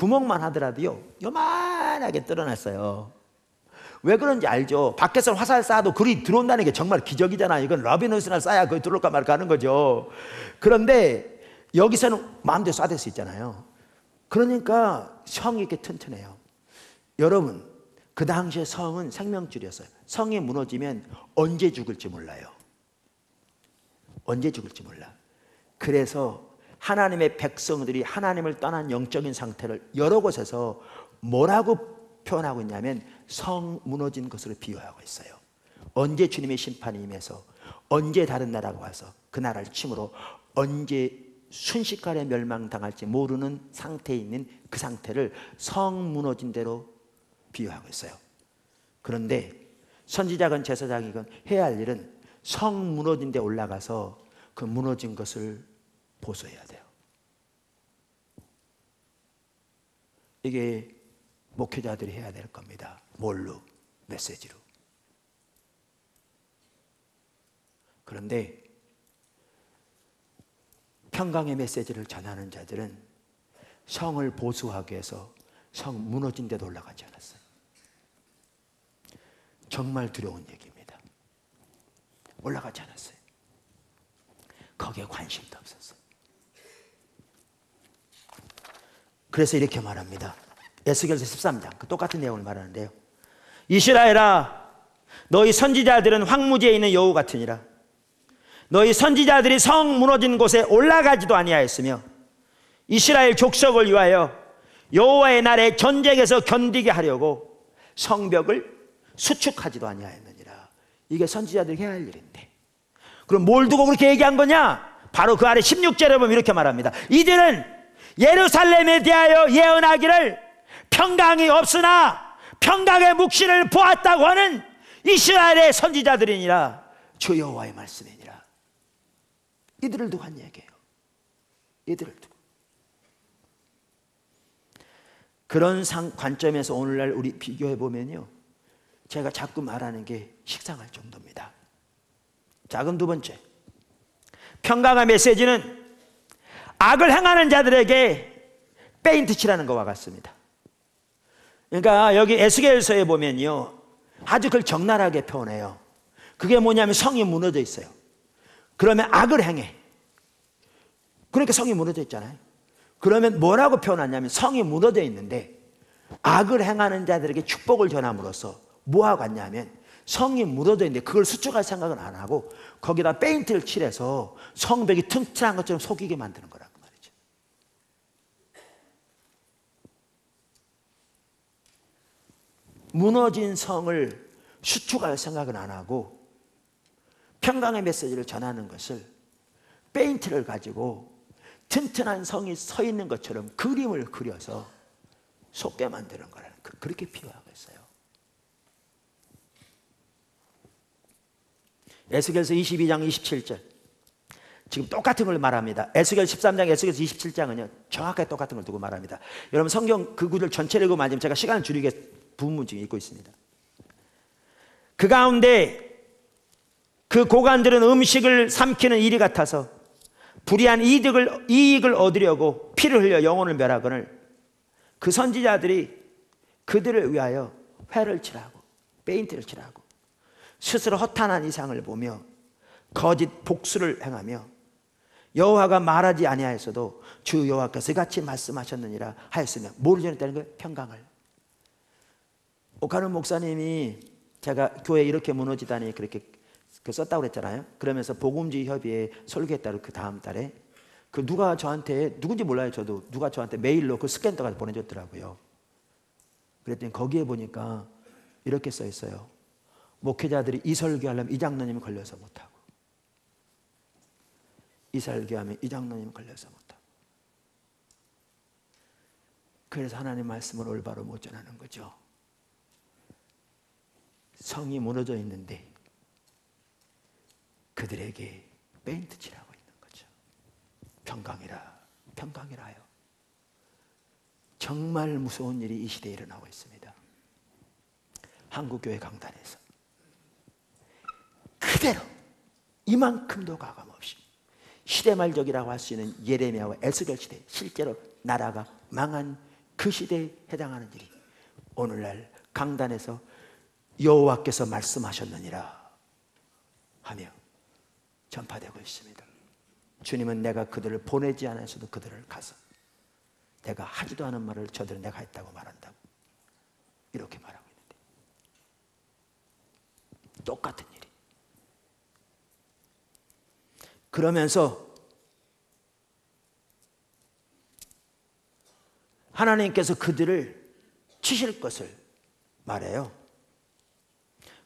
구멍만 하더라도요 요만하게 뚫어놨어요. 왜 그런지 알죠? 밖에서 화살 쏴도 글이 들어온다는 게 정말 기적이잖아요. 이건 러비너스나 쏴야 그게 들어올까 말까 하는 거죠. 그런데 여기서는 마음대로 쏴댈 수 있잖아요. 그러니까 성이 이렇게 튼튼해요. 여러분, 그 당시에 성은 생명줄이었어요. 성이 무너지면 언제 죽을지 몰라요. 언제 죽을지 몰라. 그래서 하나님의 백성들이 하나님을 떠난 영적인 상태를 여러 곳에서 뭐라고 표현하고 있냐면 성 무너진 것으로 비유하고 있어요. 언제 주님의 심판이 임해서 언제 다른 나라가 와서 그 나라를 침으로 언제 순식간에 멸망당할지 모르는 상태에 있는 그 상태를 성 무너진 대로 비유하고 있어요. 그런데 선지자건 제사장이건 해야 할 일은 성 무너진 데 올라가서 그 무너진 것을 보수해야 돼요. 이게 목회자들이 해야 될 겁니다. 뭘로? 메시지로. 그런데 평강의 메시지를 전하는 자들은 성을 보수하기 위해서 성 무너진 데도 올라가지 않았어요. 정말 두려운 얘기입니다. 올라가지 않았어요. 거기에 관심도 없었어요. 그래서 이렇게 말합니다. 에스겔서 13장 그 똑같은 내용을 말하는데요. 이스라엘아, 너희 선지자들은 황무지에 있는 여우 같으니라. 너희 선지자들이 성 무너진 곳에 올라가지도 아니하였으며 이스라엘 족속을 위하여 여호와의 날에 전쟁에서 견디게 하려고 성벽을 수축하지도 아니하였느니라. 이게 선지자들이 해야 할 일인데 그럼 뭘 두고 그렇게 얘기한 거냐? 바로 그 아래 16절에 보면 이렇게 말합니다. 이들은 예루살렘에 대하여 예언하기를 평강이 없으나 평강의 묵시를 보았다고 하는 이스라엘의 선지자들이니라. 주 여호와의 말씀이니라. 이들을 두고 한 얘기예요. 이들을 두고. 그런 관점에서 오늘날 우리 비교해 보면요, 제가 자꾸 말하는 게 식상할 정도입니다. 자, 그럼 두 번째, 평강의 메시지는 악을 행하는 자들에게 페인트 칠하는 것과 같습니다. 그러니까 여기 에스겔서에 보면요, 아주 그걸 적나라하게 표현해요. 그게 뭐냐면 성이 무너져 있어요. 그러면 악을 행해. 그러니까 성이 무너져 있잖아요. 그러면 뭐라고 표현하냐면 성이 무너져 있는데 악을 행하는 자들에게 축복을 전함으로써 뭐하고 같냐면 성이 무너져 있는데 그걸 수축할 생각은 안 하고 거기다 페인트를 칠해서 성벽이 튼튼한 것처럼 속이게 만드는 거라고 말이죠. 무너진 성을 수축할 생각은 안 하고 평강의 메시지를 전하는 것을 페인트를 가지고 튼튼한 성이 서 있는 것처럼 그림을 그려서 속게 만드는 거라는, 그렇게 비유하고 있어요. 에스겔서 22장 27절 지금 똑같은 걸 말합니다. 에스겔 13장, 에스겔서 27장은요 정확하게 똑같은 걸 두고 말합니다. 여러분 성경 그 구절 전체를 읽으면 지금 제가 시간을 줄이게 부분 지금 읽고 있습니다. 그 가운데 그 고관들은 음식을 삼키는 일이 같아서 불의한 이익을 얻으려고 피를 흘려 영혼을 멸하거늘 그 선지자들이 그들을 위하여 회를 칠하고 페인트를 칠하고 스스로 허탄한 이상을 보며 거짓 복수를 행하며 여호와가 말하지 아니하였어도 주 여호와께서 같이 말씀하셨느니라 하였으며 뭐를 전했다는 거예요? 평강을. 오카는 목사님이 제가 교회 이렇게 무너지다니 그렇게 썼다고 그랬잖아요. 그러면서 복음주의 협의회 설교했다고 그 다음 달에 그 누가 저한테, 누군지 몰라요. 저도 누가 저한테 메일로 그 스캔더가 보내줬더라고요. 그랬더니 거기에 보니까 이렇게 써 있어요. 목회자들이 이 설교하려면 이 장로님 걸려서 못하고, 이 설교하면 이 장로님 걸려서 못하고. 그래서 하나님 말씀을 올바로 못 전하는 거죠. 성이 무너져 있는데 그들에게 페인트 칠하고 있는 거죠. 평강이라, 평강이라요. 정말 무서운 일이 이 시대에 일어나고 있습니다. 한국교회 강단에서 그대로 이만큼도 가감없이 시대말적이라고 할 수 있는 예레미야와 에스겔 시대, 실제로 나라가 망한 그 그 시대에 해당하는 일이 오늘날 강단에서 여호와께서 말씀하셨느니라 하며 전파되고 있습니다. 주님은 내가 그들을 보내지 않아서도 그들을 가서 내가 하지도 않은 말을 저들은 내가 했다고 말한다고 이렇게 말하고 있는데, 똑같은 일이. 그러면서 하나님께서 그들을 치실 것을 말해요.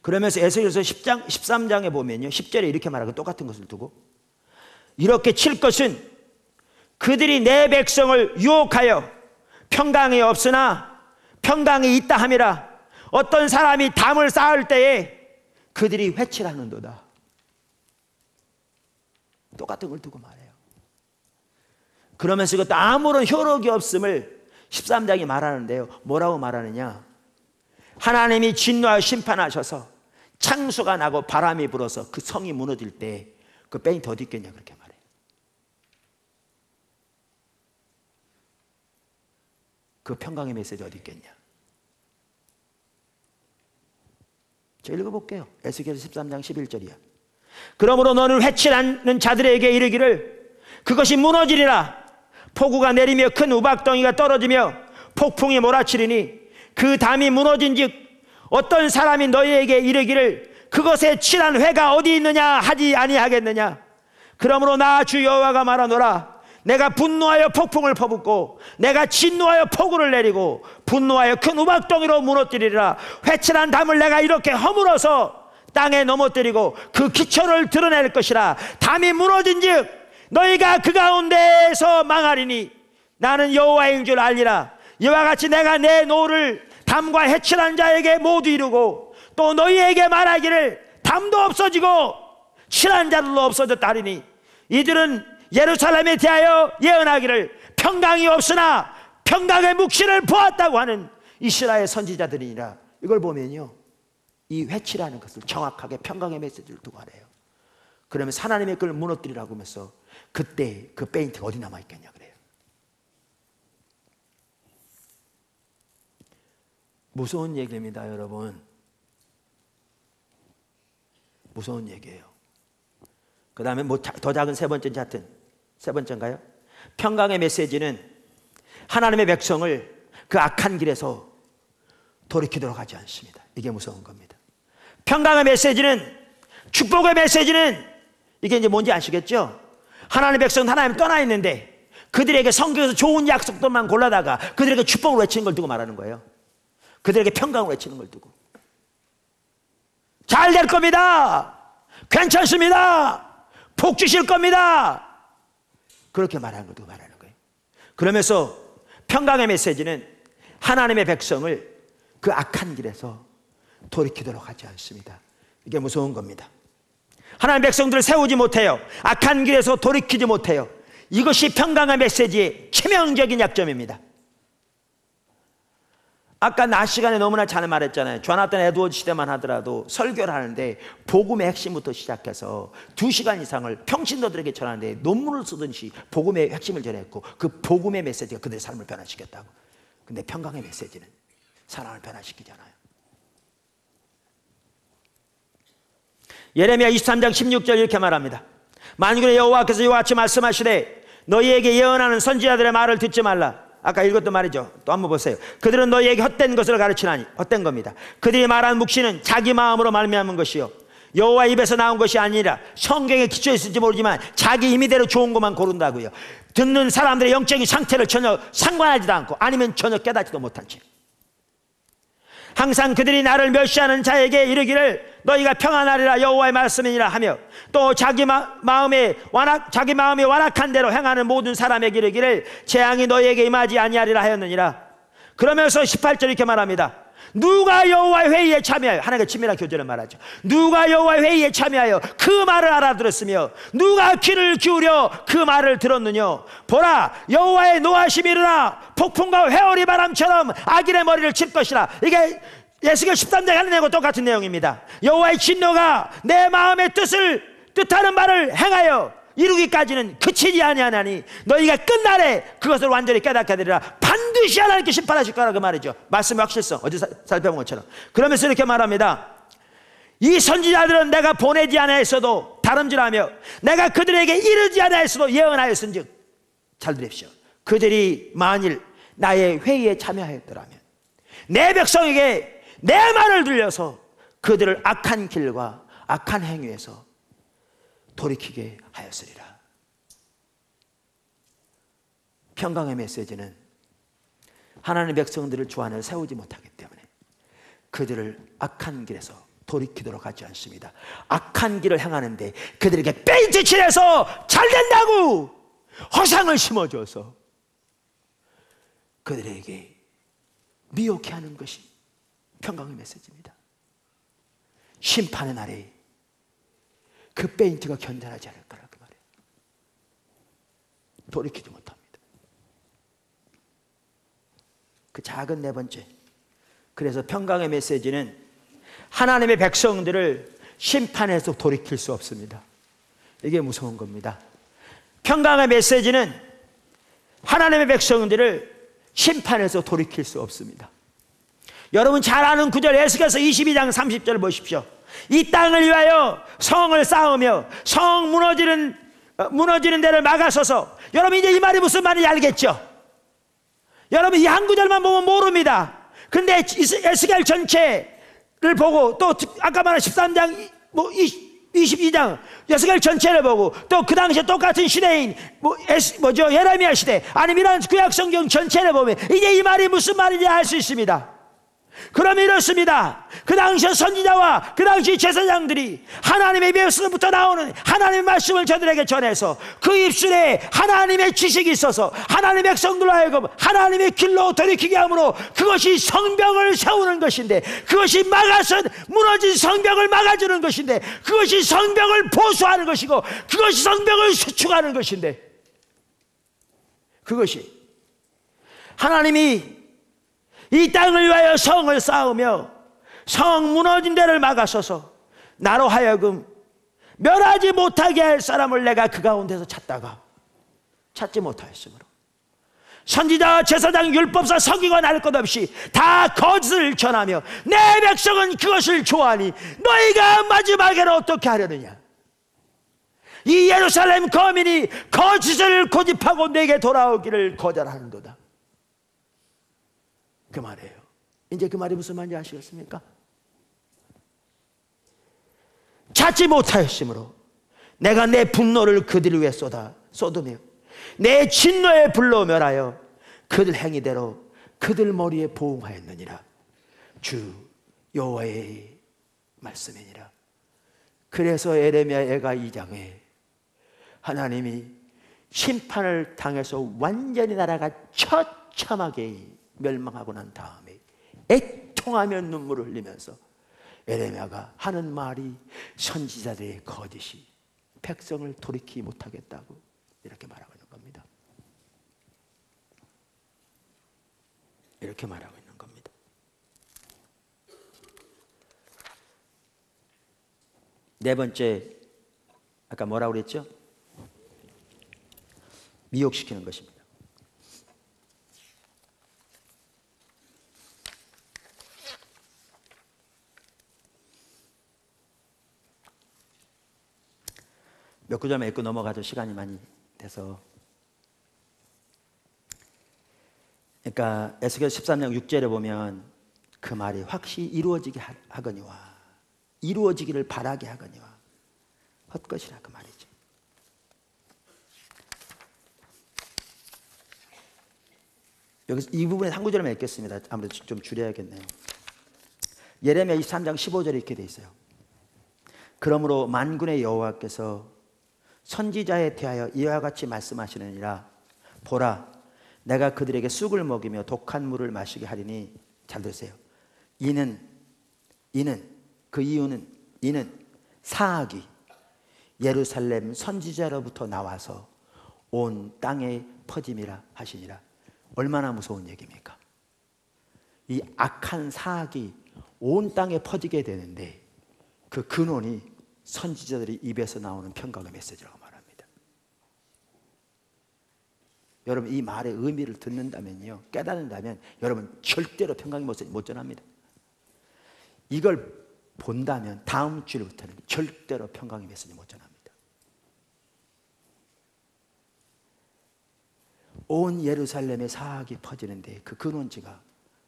그러면서 에스겔서 13장에 보면요, 10절에 이렇게 말하고 똑같은 것을 두고, 이렇게 칠 것은 그들이 내 백성을 유혹하여 평강이 없으나 평강이 있다 함이라. 어떤 사람이 담을 쌓을 때에 그들이 회칠하는도다. 똑같은 걸 두고 말해요. 그러면서 이것도 아무런 효력이 없음을 13장이 말하는데요, 뭐라고 말하느냐, 하나님이 진노하여 심판하셔서 창수가 나고 바람이 불어서 그 성이 무너질 때 그 페인트 어디 있겠냐 그렇게 말해요. 그 평강의 메시지 어디 있겠냐. 제가 읽어볼게요. 에스겔 13장 11절이야. 그러므로 너는 회칠하는 자들에게 이르기를 그것이 무너지리라. 폭우가 내리며 큰 우박덩이가 떨어지며 폭풍이 몰아치리니 그 담이 무너진 즉 어떤 사람이 너희에게 이르기를 그것에 칠한 회가 어디 있느냐 하지 아니하겠느냐. 그러므로 나 주 여호와가 말하노라. 내가 분노하여 폭풍을 퍼붓고 내가 진노하여 폭우를 내리고 분노하여 큰 우박덩이로 무너뜨리리라. 회칠한 담을 내가 이렇게 허물어서 땅에 넘어뜨리고 그 기초를 드러낼 것이라. 담이 무너진 즉 너희가 그 가운데에서 망하리니 나는 여호와인 줄 알리라. 이와 같이 내가 내 노를 담과 해칠한 자에게 모두 이루고 또 너희에게 말하기를 담도 없어지고 칠한 자들도 없어졌다 하리니 이들은 예루살렘에 대하여 예언하기를 평강이 없으나 평강의 묵시를 보았다고 하는 이스라엘 선지자들이니라. 이걸 보면요, 이 회칠하는 것을 정확하게 평강의 메시지를 두고 하래요. 그러면 하나님의 그걸 무너뜨리라고 하면서 그때 그 페인트가 어디 남아있겠냐 그래요. 무서운 얘기입니다, 여러분. 무서운 얘기예요. 그 다음에 뭐 더 작은 세 번째 차트, 세 번째인가요? 평강의 메시지는 하나님의 백성을 그 악한 길에서 돌이키도록 하지 않습니다. 이게 무서운 겁니다. 평강의 메시지는, 축복의 메시지는 이게 이제 뭔지 아시겠죠? 하나님의 백성은 하나님 떠나 있는데 그들에게 성경에서 좋은 약속들만 골라다가 그들에게 축복을 외치는 걸 두고 말하는 거예요. 그들에게 평강을 외치는 걸 두고 잘 될 겁니다, 괜찮습니다, 복 주실 겁니다, 그렇게 말하는 걸 두고 말하는 거예요. 그러면서 평강의 메시지는 하나님의 백성을 그 악한 길에서 돌이키도록 하지 않습니다. 이게 무서운 겁니다. 하나님의 백성들을 세우지 못해요. 악한 길에서 돌이키지 못해요. 이것이 평강의 메시지의 치명적인 약점입니다. 아까 낮 시간에 너무나 잘 말했잖아요. 조나단 에드워드 시대만 하더라도 설교를 하는데 복음의 핵심부터 시작해서 2시간 이상을 평신도들에게 전하는데 논문을 쓰듯이 복음의 핵심을 전했고 그 복음의 메시지가 그들의 삶을 변화시켰다고. 근데 평강의 메시지는 사람을 변화시키지 않아요. 예레미야 23장 16절 이렇게 말합니다. 만군의 여호와께서 이와 같이 말씀하시되 너희에게 예언하는 선지자들의 말을 듣지 말라. 아까 읽었던 말이죠. 또 한번 보세요. 그들은 너희에게 헛된 것을 가르치나니, 헛된 겁니다. 그들이 말한 묵시는 자기 마음으로 말미암은 것이요 여호와 입에서 나온 것이 아니라 성경에 기초에 있을지 모르지만 자기 힘이대로 좋은 것만 고른다고요. 듣는 사람들의 영적인 상태를 전혀 상관하지도 않고 아니면 전혀 깨닫지도 못한 채 항상 그들이 나를 멸시하는 자에게 이르기를 너희가 평안하리라 여호와의 말씀이니라 하며 또 자기 마음에 완악한 대로 행하는 모든 사람에게 이르기를 재앙이 너희에게 임하지 아니하리라 하였느니라. 그러면서 18절 이렇게 말합니다. 누가 여호와의 회의에 참여하여, 하나님과 친밀한 교제를 말하죠. 누가 여호와의 회의에 참여하여 그 말을 알아들었으며 누가 귀를 기울여 그 말을 들었느냐. 보라, 여호와의 노하심이 일어나 폭풍과 회오리 바람처럼 악인의 머리를 칠 것이라. 이게 에스겔 13장에 하는 내용과 똑같은 내용입니다. 여호와의 진노가 내 마음의 뜻하는 말을 행하여 이루기까지는 그치지 아니하나니 너희가 끝날에 그것을 완전히 깨닫게 되리라. 반드시 반드시 하나님께 심판하실 거라 그 말이죠. 말씀의 확실성 어제 살펴본 것처럼. 그러면서 이렇게 말합니다. 이 선지자들은 내가 보내지 않았어도 다름질하며 내가 그들에게 이르지 않았어도 예언하였은즉, 잘 들으십시오. 그들이 만일 나의 회의에 참여하였더라면 내 백성에게 내 말을 들려서 그들을 악한 길과 악한 행위에서 돌이키게 하였으리라. 평강의 메시지는 하나님의 백성들을 주 안에 세우지 못하기 때문에 그들을 악한 길에서 돌이키도록 하지 않습니다. 악한 길을 행하는데 그들에게 페인트 칠해서 잘 된다고 허상을 심어줘서 그들에게 미혹해 하는 것이 평강의 메시지입니다. 심판의 날에 그 페인트가 견뎌하지 않을 거라 그 말이에요. 돌이키지 못합니다. 그 작은 네 번째, 그래서 평강의 메시지는 하나님의 백성들을 심판에서 돌이킬 수 없습니다. 이게 무서운 겁니다. 평강의 메시지는 하나님의 백성들을 심판에서 돌이킬 수 없습니다. 여러분 잘 아는 구절 에스겔서 22장 30절 보십시오. 이 땅을 위하여 성을 쌓으며 성 무너지는 데를 막아서서, 여러분 이제 이 말이 무슨 말인지 알겠죠? 여러분 이 한 구절만 보면 모릅니다. 근데 에스겔 전체를 보고 또 아까 말한 13장 22장 에스겔 전체를 보고 또 그 당시에 똑같은 시대인 예레미야 시대 아니면 이런 구약 성경 전체를 보면 이제 이 말이 무슨 말인지 알 수 있습니다. 그러면 이렇습니다. 그 당시 선지자와 그 당시 제사장들이 하나님의 입에서부터 나오는 하나님의 말씀을 저들에게 전해서 그 입술에 하나님의 지식이 있어서 하나님의 백성들로 하여금 하나님의 길로 돌이키게 함으로 그것이 성벽을 세우는 것인데, 그것이 막아선 무너진 성벽을 막아주는 것인데, 그것이 성벽을 보수하는 것이고, 그것이 성벽을 수축하는 것인데, 그것이 하나님이 이 땅을 위하여 성을 쌓으며 성 무너진 데를 막아서서 나로 하여금 멸하지 못하게 할 사람을 내가 그 가운데서 찾다가 찾지 못하였으므로 선지자, 제사장, 율법사, 서기관 할 것 없이 다 거짓을 전하며 내 백성은 그것을 좋아하니 너희가 마지막에는 어떻게 하려느냐. 이 예루살렘 거민이 거짓을 고집하고 내게 돌아오기를 거절하는도다. 그 말이에요. 이제 그 말이 무슨 말인지 아시겠습니까? 찾지 못하였으므로 내가 내 분노를 그들 위해 쏟으며 내 진노의 불로 멸하여 그들 행위대로 그들 머리에 보응하였느니라. 주 여호와의 말씀이니라. 그래서 예레미야 애가 2장에 하나님이 심판을 당해서 완전히 나라가 처참하게 멸망하고 난 다음에 애통하며 눈물을 흘리면서 예레미야가 하는 말이 선지자들의 거짓이 백성을 돌이키지 못하겠다고 이렇게 말하고 있는 겁니다. 이렇게 말하고 있는 겁니다. 네 번째, 아까 뭐라고 그랬죠? 미혹시키는 것입니다. 몇 구절만 읽고 넘어가죠. 시간이 많이 돼서. 그러니까 에스겔 13장 6절에 보면 그 말이 확실히 이루어지게 하거니와 이루어지기를 바라게 하거니와 헛것이라 그 말이죠. 여기서 이 부분에 한 구절만 읽겠습니다. 아무래도 좀 줄여야겠네요. 예레미야 23장 15절에 이렇게 돼 있어요. 그러므로 만군의 여호와께서 선지자에 대하여 이와 같이 말씀하시느니라. 보라, 내가 그들에게 쑥을 먹이며 독한 물을 마시게 하리니, 잘 들으세요. 이는 사악이 예루살렘 선지자로부터 나와서 온 땅에 퍼짐이라 하시니라. 얼마나 무서운 얘기입니까? 이 악한 사악이 온 땅에 퍼지게 되는데 그 근원이 선지자들의 입에서 나오는 평강의 메시지라고 말합니다. 여러분 이 말의 의미를 듣는다면요, 깨닫는다면 여러분 절대로 평강의 못 전합니다. 이걸 본다면 다음 주부터는 절대로 평강의 메시지 못 전합니다. 온 예루살렘에 사악이 퍼지는데 그 근원지가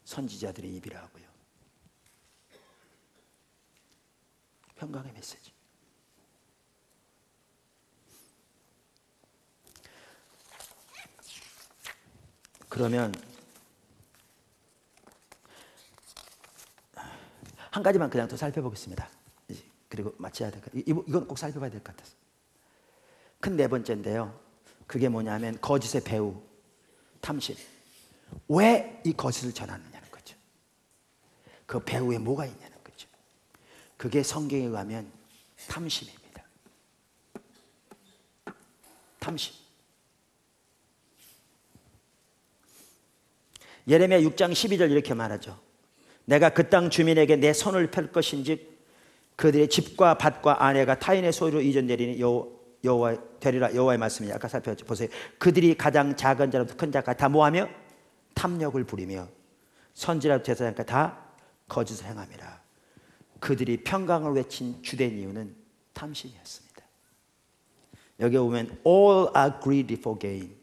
선지자들의 입이라고요. 평강의 메시지. 그러면 한 가지만 그냥 더 살펴보겠습니다. 그리고 마쳐야 될 것 같아요. 이건 꼭 살펴봐야 될 것 같아서. 큰 네 번째인데요, 그게 뭐냐면 거짓의 배우, 탐심. 왜 이 거짓을 전하느냐는 거죠. 그 배우에 뭐가 있냐는 거죠. 그게 성경에 의하면 탐심입니다. 탐심. 예레미야 6장 12절 이렇게 말하죠. 내가 그 땅 주민에게 내 손을 펼 것인즉 그들의 집과 밭과 아내가 타인의 소유로 이전되리니 여호와 되리라. 여호와의 말씀이니 아까 살펴보세요. 그들이 가장 작은 자로부터 큰 자까지 다 뭐하며 탐욕을 부리며 선지자로부터 제사장까지 다 거짓을 행함이라. 그들이 평강을 외친 주된 이유는 탐심이었습니다. 여기 보면 all are greedy for gain.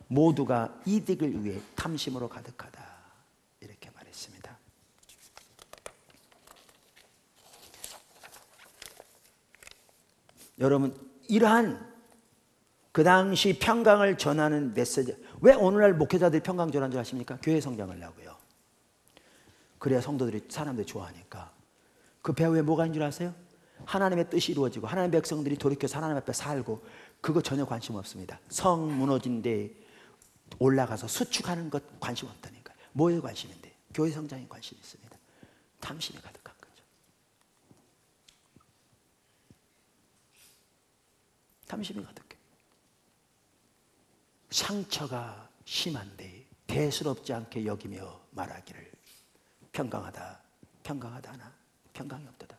모두가 이득을 위해 탐심으로 가득하다, 이렇게 말했습니다. 여러분, 이러한 그 당시 평강을 전하는 메시지, 왜 오늘날 목회자들이 평강 전하는 줄 아십니까? 교회 성장하려고요. 그래야 성도들이, 사람들이 좋아하니까. 그 배후에 뭐가 있는 줄 아세요? 하나님의 뜻이 이루어지고 하나님의 백성들이 돌이켜서 하나님 앞에 살고, 그거 전혀 관심 없습니다. 성 무너진 데 올라가서 수축하는 것 관심 없다니까요. 뭐에 관심인데? 교회 성장에 관심이 있습니다. 탐심이 가득한 거죠. 탐심이 가득해. 상처가 심한데 대수롭지 않게 여기며 말하기를 평강하다, 평강하다 하나 평강이 없도다.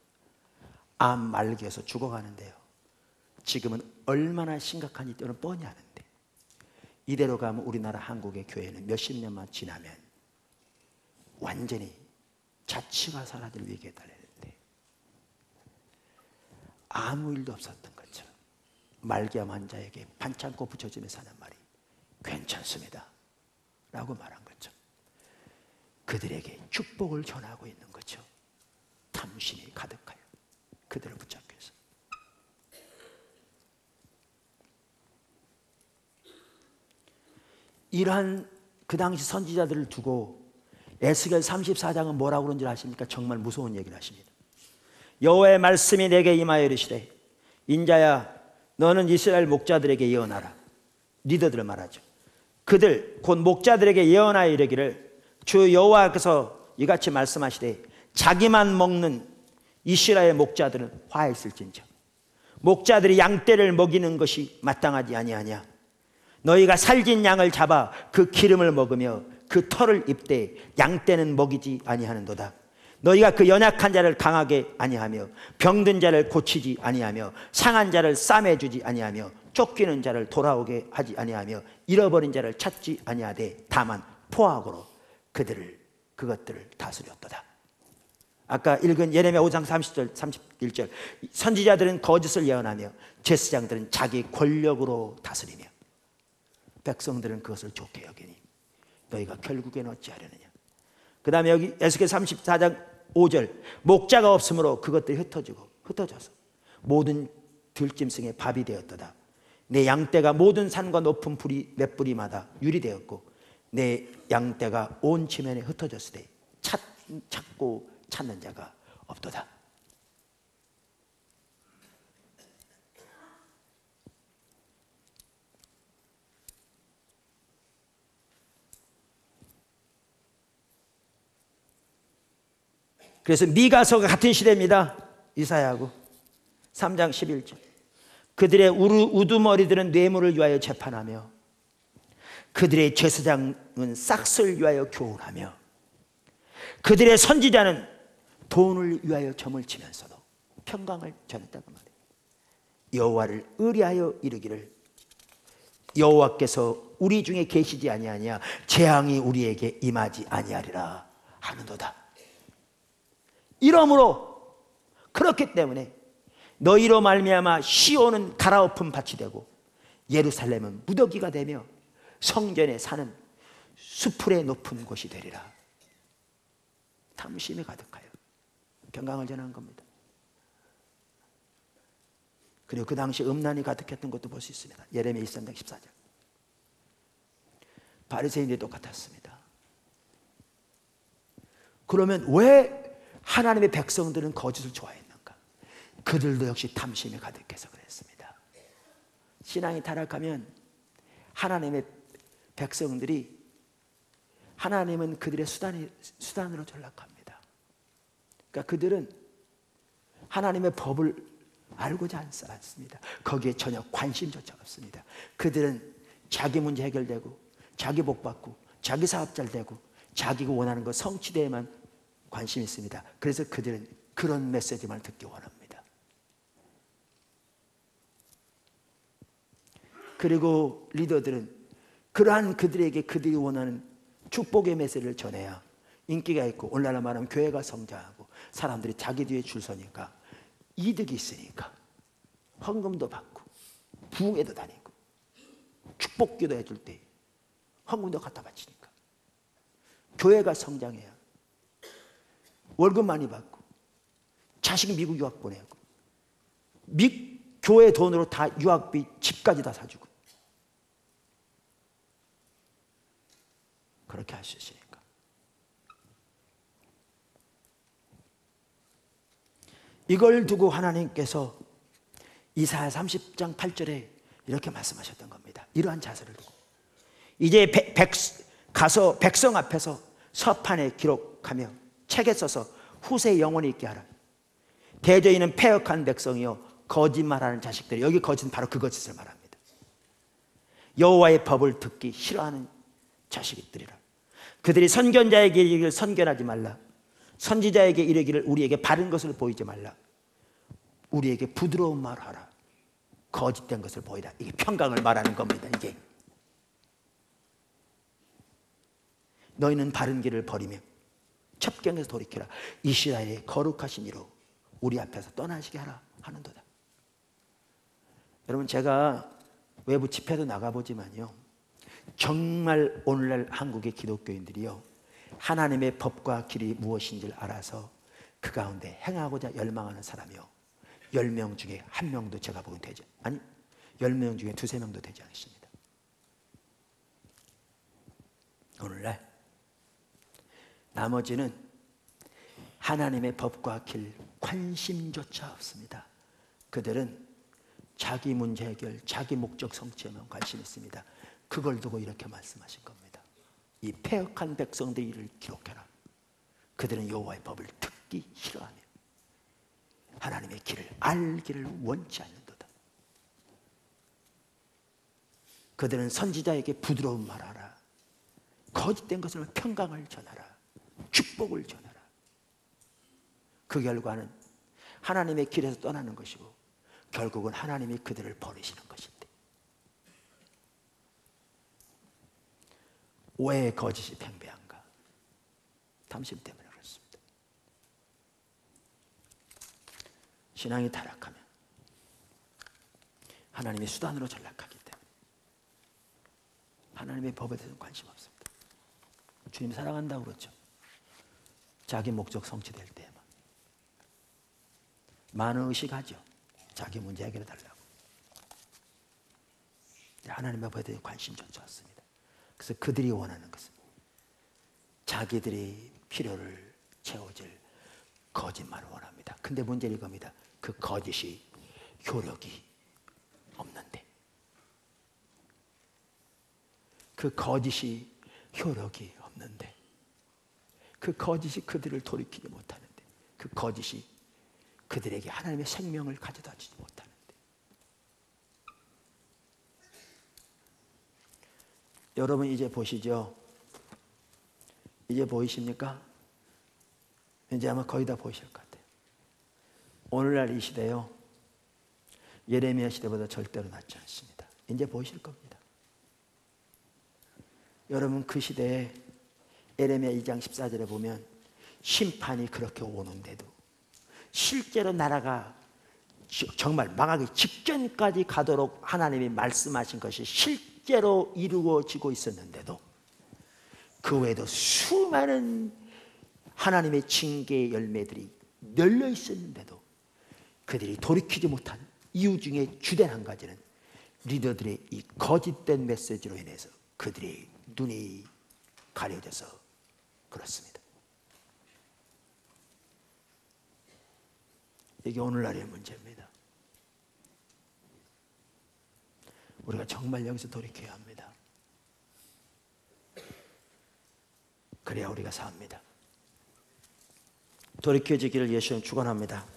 암 말기에서 죽어가는데요, 지금은 얼마나 심각한지 저는 뻔히 아는데, 이대로 가면 우리나라 한국의 교회는 몇십 년만 지나면 완전히 자치가 사라질 위기에 달리는데, 아무 일도 없었던 것처럼 말기암 환자에게 반창고 붙여주면서 하는 말이 괜찮습니다 라고 말한 거죠. 그들에게 축복을 전하고 있는 거죠. 탐심이 가득하여 그들을 붙잡기 위해서. 이러한 그 당시 선지자들을 두고 에스겔 34장은 뭐라고 그런지 아십니까? 정말 무서운 얘기를 하십니다. 여호와의 말씀이 내게 임하여 이르시되 인자야 너는 이스라엘 목자들에게 예언하라. 리더들을 말하죠. 그들 곧 목자들에게 예언하여 이르기를 주 여호와께서 이같이 말씀하시되 자기만 먹는 이스라엘 목자들은 화했을진저 목자들이 양떼를 먹이는 것이 마땅하지 아니하냐. 너희가 살진 양을 잡아 그 기름을 먹으며 그 털을 입되 양떼는 먹이지 아니하는도다. 너희가 그 연약한 자를 강하게 아니하며 병든 자를 고치지 아니하며 상한 자를 싸매주지 아니하며 쫓기는 자를 돌아오게 하지 아니하며 잃어버린 자를 찾지 아니하되 다만 포악으로 그것들을 다스렸도다. 아까 읽은 예레미야 5장 30절 31절 선지자들은 거짓을 예언하며 제사장들은 자기 권력으로 다스리며 백성들은 그것을 좋게 여기니 너희가 결국에는 어찌하려느냐. 그 다음에 여기 에스겔 34장 5절 목자가 없으므로 그것들이 흩어져서 모든 들짐승의 밥이 되었도다. 내 양떼가 모든 산과 높은 몇 뿌리마다 유리되었고 내 양떼가 온 지면에 흩어졌을 때 찾고 찾는 자가 없도다. 그래서 미가서가 같은 시대입니다. 이사야하고 3장 11절 그들의 우두머리들은 뇌물을 위하여 재판하며 그들의 제사장은 싹스를 위하여 교훈하며 그들의 선지자는 돈을 위하여 점을 치면서도 평강을 전했다고 말해요. 여호와를 의뢰하여 이르기를 여호와께서 우리 중에 계시지 아니하냐 재앙이 우리에게 임하지 아니하리라 하는도다. 이러므로 그렇기 때문에 너희로 말미암아 시온은 갈아엎은 밭이 되고 예루살렘은 무더기가 되며 성전에 사는 수풀의 높은 곳이 되리라. 탐심이 가득하여 경강을 전한 겁니다. 그리고 그 당시 음란이 가득했던 것도 볼 수 있습니다. 예레미야 23장 14절. 바리새인들이 똑같았습니다. 그러면 왜 하나님의 백성들은 거짓을 좋아했는가? 그들도 역시 탐심이 가득해서 그랬습니다. 신앙이 타락하면 하나님의 백성들이, 하나님은 그들의 수단으로 전락합니다. 그러니까 그들은 하나님의 법을 알고자 않습니다. 거기에 전혀 관심조차 없습니다. 그들은 자기 문제 해결되고 자기 복 받고 자기 사업 잘 되고 자기가 원하는 것 성취되에만 관심이 있습니다. 그래서 그들은 그런 메시지만 듣기 원합니다. 그리고 리더들은 그러한 그들에게 그들이 원하는 축복의 메시지를 전해야 인기가 있고, 오늘날 말하면 교회가 성장하고 사람들이 자기 뒤에 줄 서니까 이득이 있으니까 헌금도 받고 부흥회도 다니고 축복기도 해줄 때 헌금도 갖다 바치니까 교회가 성장해야 월급 많이 받고 자식 미국 유학 보내고 교회 돈으로 다 유학비 집까지 다 사주고 그렇게 할 수 있으니까. 이걸 두고 하나님께서 이사야 30장 8절에 이렇게 말씀하셨던 겁니다. 이러한 자세를 두고 이제 가서 백성 앞에서 서판에 기록하며 책에 써서 후세에 영원히 있게 하라. 대저희는 패역한 백성이요 거짓말하는 자식들이, 여기 거짓은 바로 그 거짓을 말합니다. 여호와의 법을 듣기 싫어하는 자식들이라. 그들이 선견자에게 이르기를 선견하지 말라. 선지자에게 이르기를 우리에게 바른 것을 보이지 말라. 우리에게 부드러운 말 하라. 거짓된 것을 보이라. 이게 평강을 말하는 겁니다. 이게 너희는 바른 길을 버리며 첩경에서 돌이키라. 이스라엘의 거룩하신 이로 우리 앞에서 떠나시게 하라 하는도다. 여러분, 제가 외부 집회도 나가보지만요, 정말 오늘날 한국의 기독교인들이요 하나님의 법과 길이 무엇인지를 알아서 그 가운데 행하고자 열망하는 사람이요 10명 중에 1명도 제가 보면 되지, 아니 10명 중에 2-3명도 되지 않습니다. 오늘날 나머지는 하나님의 법과 길 관심조차 없습니다. 그들은 자기 문제 해결, 자기 목적 성취에만 관심 있습니다. 그걸 두고 이렇게 말씀하신 겁니다. 이 패역한 백성들의 일을 기록해라. 그들은 여호와의 법을 듣기 싫어하며 하나님의 길을 알기를 원치 않는도다. 그들은 선지자에게 부드러운 말하라. 거짓된 것을 평강을 전하라. 축복을 전하라. 그 결과는 하나님의 길에서 떠나는 것이고 결국은 하나님이 그들을 버리시는 것인데, 왜 거짓이 팽배한가? 탐심 때문에 그렇습니다. 신앙이 타락하면 하나님의 수단으로 전락하기 때문에 하나님의 법에 대해서는 관심 없습니다. 주님 사랑한다고 그러죠. 자기 목적 성취될 때에만 많은 의식하죠. 자기 문제 해결해 달라고. 하나님의 법에 대해 관심조차 없습니다. 그래서 그들이 원하는 것은 자기들이 필요를 채워줄 거짓말을 원합니다. 근데 문제는 이겁니다. 그 거짓이 효력이 없는데, 그 거짓이 효력이 없는데, 그 거짓이 그들을 돌이키지 못하는데, 그 거짓이 그들에게 하나님의 생명을 가져다 주지 못하는데, 여러분 이제 보시죠. 이제 보이십니까? 이제 아마 거의 다 보이실 것 같아요. 오늘날 이 시대요 예레미야 시대보다 절대로 낫지 않습니다. 이제 보이실 겁니다. 여러분, 그 시대에 에레미야 2장 14절에 보면 심판이 그렇게 오는데도 실제로 나라가 정말 망하기 직전까지 가도록 하나님이 말씀하신 것이 실제로 이루어지고 있었는데도, 그 외에도 수많은 하나님의 징계의 열매들이 널려 있었는데도 그들이 돌이키지 못한 이유 중에 주된 한 가지는 리더들의 이 거짓된 메시지로 인해서 그들의 눈이 가려져서 그렇습니다. 이게 오늘날의 문제입니다. 우리가 정말 여기서 돌이켜야 합니다. 그래야 우리가 삽니다. 돌이켜지기를 예수는 축원합니다.